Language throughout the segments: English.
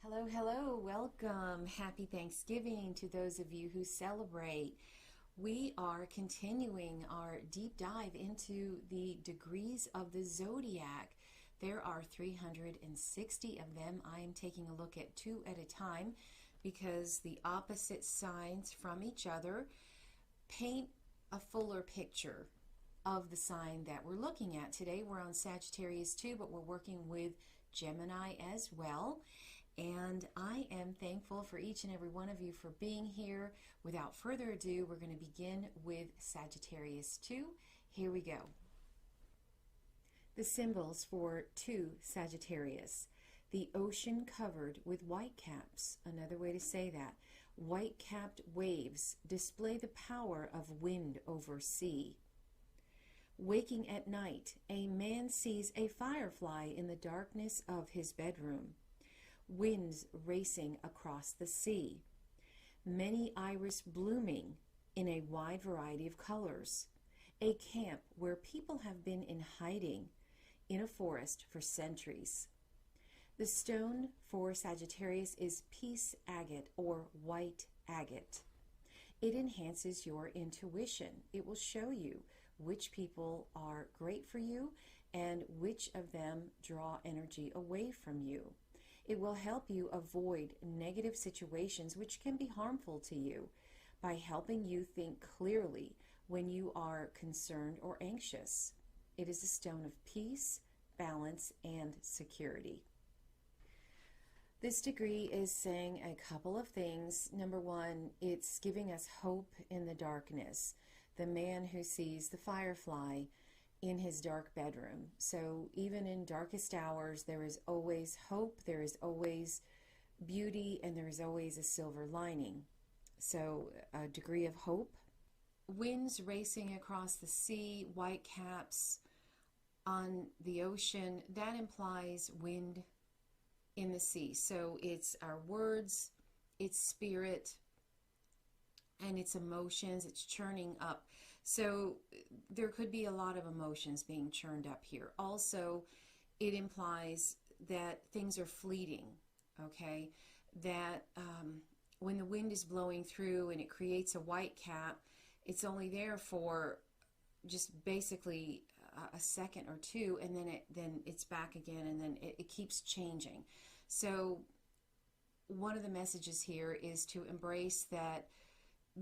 Hello, hello, welcome. Happy Thanksgiving to those of you who celebrate. We are continuing our deep dive into the degrees of the Zodiac. There are 360 of them. I am taking a look at two at a time because the opposite signs from each other paint a fuller picture of the sign that we're looking at. Today we're on Sagittarius too, but we're working with Gemini as well. And I am thankful for each and every one of you for being here. Without further ado, we're going to begin with Sagittarius 2. Here we go. The symbols for 2 Sagittarius. The ocean covered with whitecaps. Another way to say that. White-capped waves display the power of wind over sea. Waking at night, a man sees a firefly in the darkness of his bedroom. Winds racing across the sea. Many iris blooming in a wide variety of colors. A camp where people have been in hiding in a forest for centuries. The stone for Sagittarius is peace agate or white agate. It enhances your intuition. It will show you which people are great for you and which of them draw energy away from you. It will help you avoid negative situations which can be harmful to you by helping you think clearly when you are concerned or anxious. It is a stone of peace, balance, and security. This degree is saying a couple of things. Number one, it's giving us hope in the darkness. The man who sees the firefly in his dark bedroom. So even in darkest hours, there is always hope, there is always beauty, and there is always a silver lining. So a degree of hope. Winds racing across the sea, white caps on the ocean, that implies wind in the sea. So it's our words, it's spirit, and it's emotions, it's churning up. So there could be a lot of emotions being churned up here. Also, it implies that things are fleeting, okay? That when the wind is blowing through and it creates a white cap, it's only there for just basically a second or two, and then it's back again, and then it keeps changing. So one of the messages here is to embrace that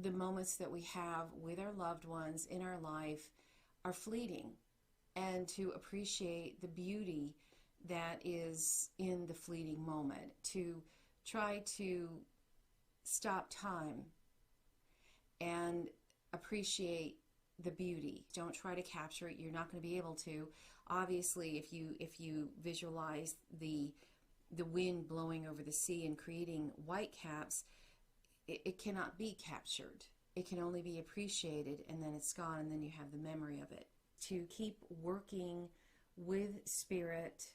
the moments that we have with our loved ones in our life are fleeting, and to appreciate the beauty that is in the fleeting moment, to try to stop time and appreciate the beauty. Don't try to capture it. You're not going to be able to. Obviously, if you visualize the wind blowing over the sea and creating white caps, it cannot be captured. It can only be appreciated, and then it's gone, and then you have the memory of it. To keep working with spirit,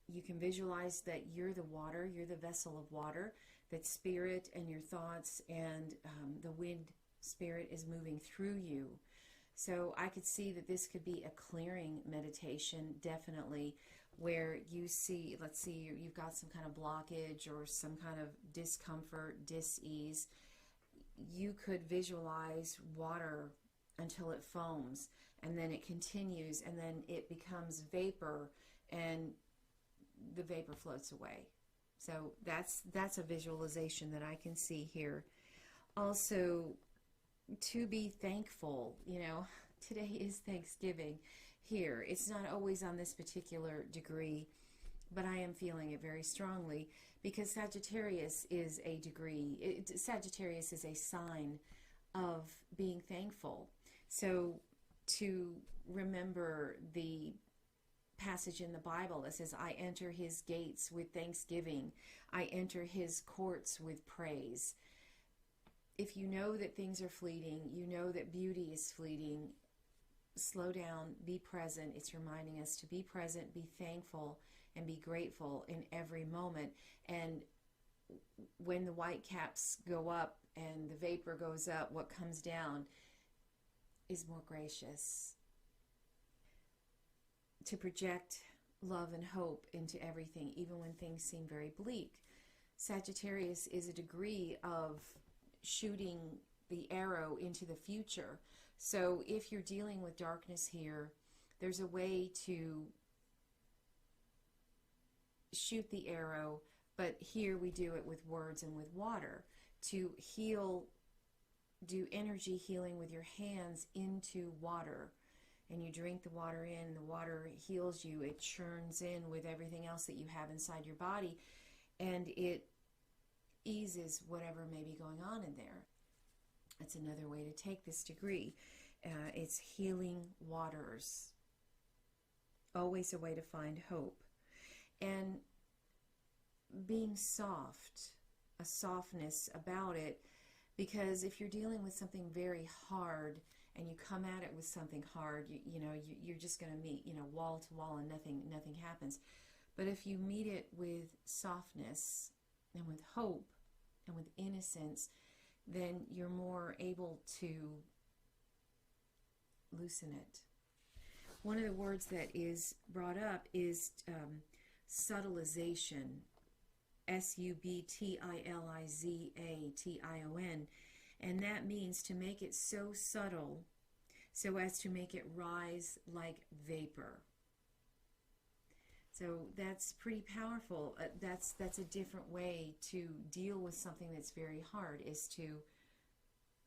you can visualize that you're the water, you're the vessel of water, that spirit and your thoughts and the wind spirit is moving through you. So I could see that this could be a clearing meditation, definitely, where you see, let's see, you've got some kind of blockage or some kind of discomfort, dis-ease. You could visualize water until it foams, and then it continues, and then it becomes vapor, and the vapor floats away. So that's a visualization that I can see here. Also, to be thankful, you know, today is Thanksgiving here. It's not always on this particular degree, but I am feeling it very strongly because Sagittarius is a degree. Sagittarius is a sign of being thankful. So to remember the passage in the Bible that says, I enter his gates with thanksgiving. I enter his courts with praise. If you know that things are fleeting, you know that beauty is fleeting, slow down, be present. It's reminding us to be present, be thankful, and be grateful in every moment. And when the white caps go up and the vapor goes up, what comes down is more gracious. To project love and hope into everything, even when things seem very bleak. Sagittarius is a degree of shooting the arrow into the future. So if you're dealing with darkness here, there's a way to shoot the arrow, but here we do it with words and with water. To heal, do energy healing with your hands into water. And you drink the water in, the water heals you, it churns in with everything else that you have inside your body, and it eases whatever may be going on in there. That's another way to take this degree. It's healing waters. Always a way to find hope. And being soft, a softness about it, because if you're dealing with something very hard and you come at it with something hard, you're just going to meet, wall to wall, and nothing happens. But if you meet it with softness and with hope and with innocence, then you're more able to loosen it. One of the words that is brought up is subtilization, SUBTILIZATION, and that means to make it so subtle so as to make it rise like vapor. So that's pretty powerful. That's a different way to deal with something that's very hard, is to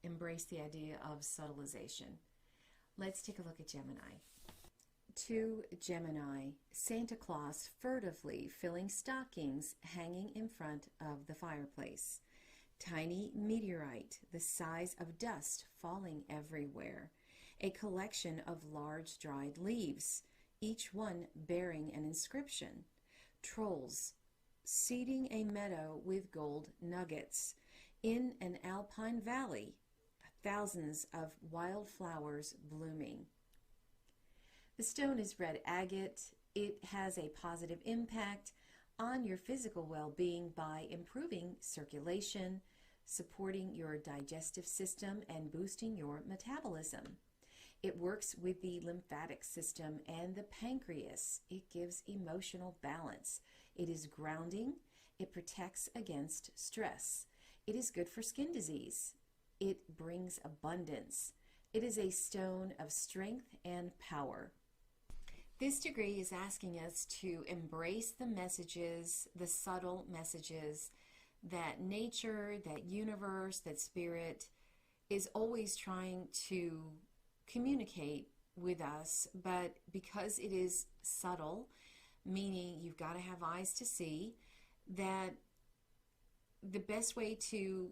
embrace the idea of subtilization. Let's take a look at Gemini. To Gemini, Santa Claus furtively filling stockings hanging in front of the fireplace. Tiny meteorite the size of dust falling everywhere. A collection of large dried leaves, each one bearing an inscription. Trolls seeding a meadow with gold nuggets. In an alpine valley, thousands of wildflowers blooming. The stone is red agate. It has a positive impact on your physical well-being by improving circulation, supporting your digestive system, and boosting your metabolism. It works with the lymphatic system and the pancreas. It gives emotional balance. It is grounding. It protects against stress. It is good for skin disease. It brings abundance. It is a stone of strength and power. This degree is asking us to embrace the messages, the subtle messages that nature, that universe, that spirit is always trying to communicate with us, but because it is subtle, meaning you've got to have eyes to see, that the best way to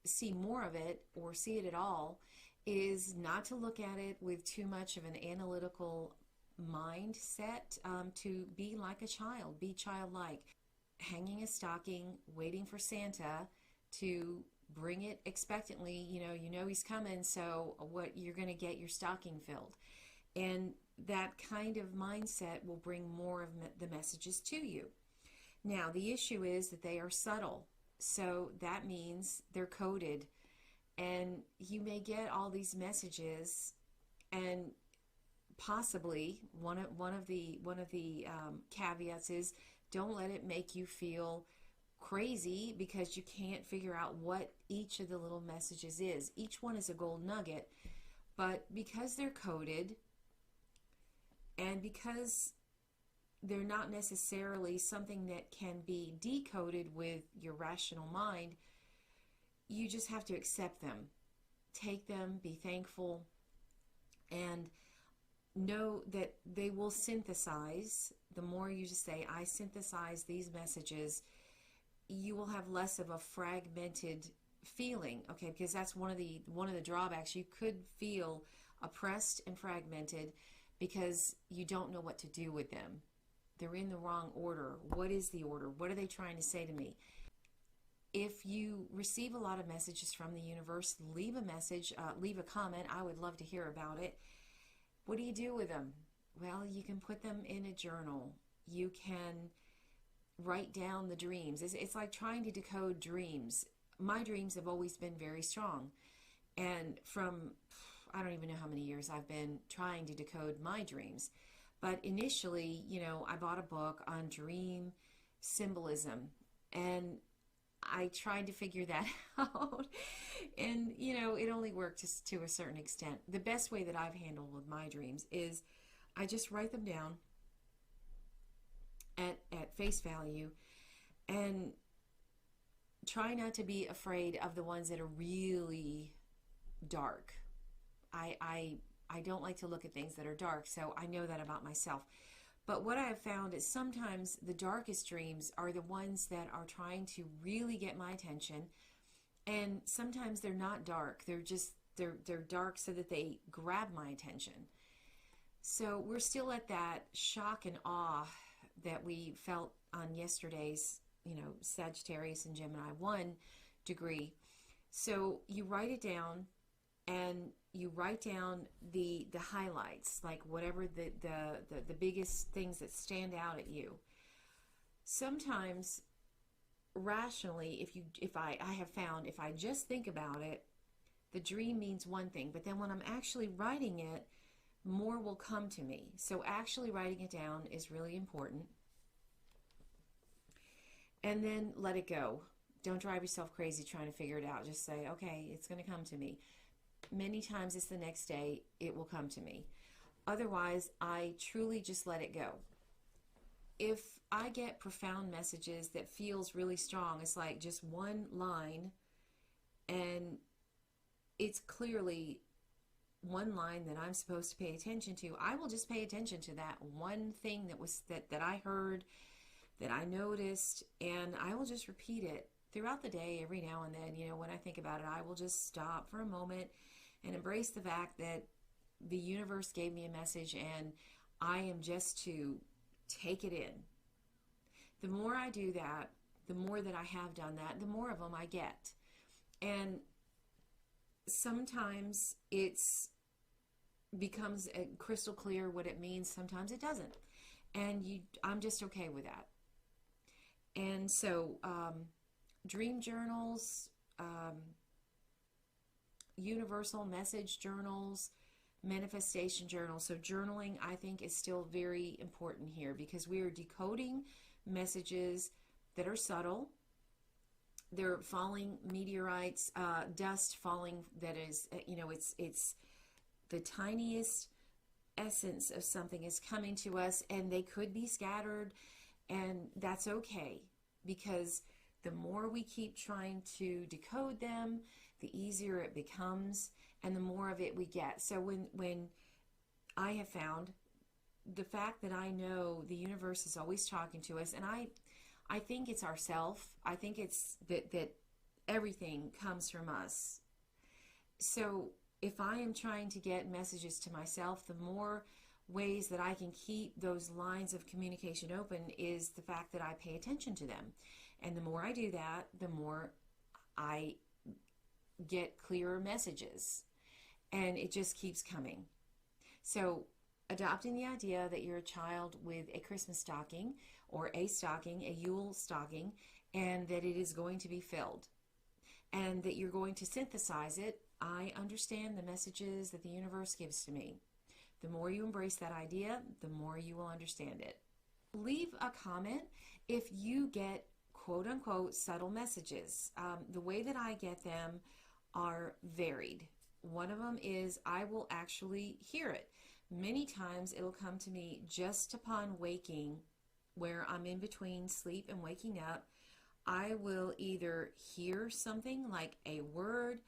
see more of it or see it at all is not to look at it with too much of an analytical mindset, to be like a child, be childlike, hanging a stocking, waiting for Santa to bring it expectantly. You know he's coming, so what you're going to get your stocking filled, and that kind of mindset will bring more of the messages to you. Now the issue is that they are subtle, so that means they're coded, and you may get all these messages, and possibly one of the caveats is don't let it make you feel crazy because you can't figure out what each of the little messages is. Each one is a gold nugget, but because they're coded and because they're not necessarily something that can be decoded with your rational mind, you just have to accept them, take them, be thankful, and know that they will synthesize. The more you just say, I synthesize these messages, you will have less of a fragmented feeling, okay? Because that's one of the drawbacks. You could feel oppressed and fragmented because you don't know what to do with them. They're in the wrong order. What is the order? What are they trying to say to me? If you receive a lot of messages from the universe, leave a message, leave a comment. I would love to hear about it. What do you do with them? Well, you can put them in a journal. You can write down the dreams. It's like trying to decode dreams. My dreams have always been very strong. And from, I don't even know how many years I've been trying to decode my dreams. But initially, you know, I bought a book on dream symbolism, and I tried to figure that out. And, you know, it only worked to a certain extent. The best way that I've handled with my dreams is I just write them down at face value and try not to be afraid of the ones that are really dark. I don't like to look at things that are dark, so I know that about myself. But what I have found is sometimes the darkest dreams are the ones that are trying to really get my attention, and sometimes they're not dark. They're just they're dark so that they grab my attention. So we're still at that shock and awe that we felt on yesterday's, you know, Sagittarius and Gemini 1 degree. So you write it down, and you write down the highlights, like whatever the biggest things that stand out at you. Sometimes rationally, if I have found if I just think about it, the dream means one thing, but then when I'm actually writing it, more will come to me. So actually writing it down is really important. And then let it go. Don't drive yourself crazy trying to figure it out. Just say, okay, it's going to come to me. Many times it's the next day, it will come to me. Otherwise, I truly just let it go. If I get profound messages that feels really strong, it's like just one line, and it's clearly one line that I'm supposed to pay attention to, I will just pay attention to that one thing that I heard, that I noticed, and I will just repeat it throughout the day. Every now and then, you know, when I think about it, I will just stop for a moment and embrace the fact that the universe gave me a message, and I am just to take it in. The more I do that, the more that I have done that, the more of them I get. And sometimes it's becomes crystal clear what it means. Sometimes it doesn't. And I'm just okay with that. And so dream journals, universal message journals, manifestation journals. So journaling, I think, is still very important here, because we are decoding messages that are subtle. They're falling meteorites, dust falling that is, you know, it's the tiniest essence of something is coming to us, and they could be scattered, and that's okay, because the more we keep trying to decode them, the easier it becomes, and the more of it we get. So when I have found the fact that I know the universe is always talking to us, and I think it's ourself. I think it's that everything comes from us. So if I am trying to get messages to myself, the more ways that I can keep those lines of communication open is the fact that I pay attention to them. And the more I do that, the more I get clearer messages. And it just keeps coming. So adopting the idea that you're a child with a Christmas stocking, or a stocking, a Yule stocking, and that it is going to be filled, and that you're going to synthesize it. I understand the messages that the universe gives to me. The more you embrace that idea, the more you will understand it. Leave a comment if you get quote-unquote subtle messages. The way that I get them are varied. One of them is I will actually hear it. Many times it'll come to me just upon waking, where I'm in between sleep and waking up. I will either hear something like a word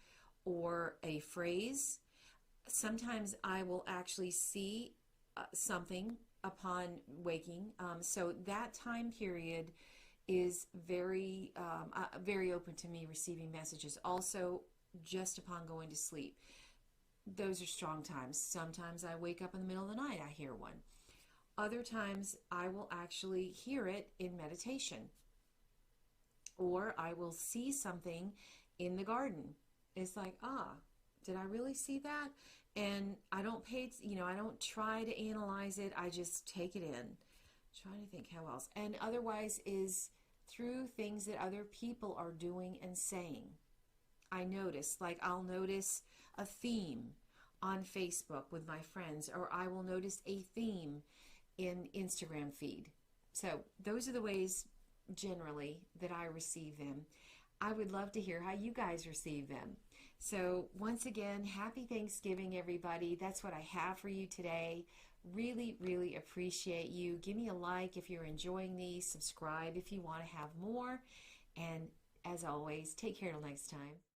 or a phrase. Sometimes I will actually see something upon waking. So that time period is very open to me receiving messages. Also, just upon going to sleep. Those are strong times. Sometimes I wake up in the middle of the night, I hear one. Other times I will actually hear it in meditation. Or I will see something in the garden. It's like, did I really see that? And I don't I don't try to analyze it. I just take it in. Trying to think how else. And otherwise is through things that other people are doing and saying. I notice, like I'll notice a theme on Facebook with my friends, or I will notice a theme in Instagram feed. So those are the ways generally that I receive them. I would love to hear how you guys receive them. So once again, happy Thanksgiving, everybody. That's what I have for you today. Really, really appreciate you. Give me a like if you're enjoying these. Subscribe if you want to have more. And as always, take care till next time.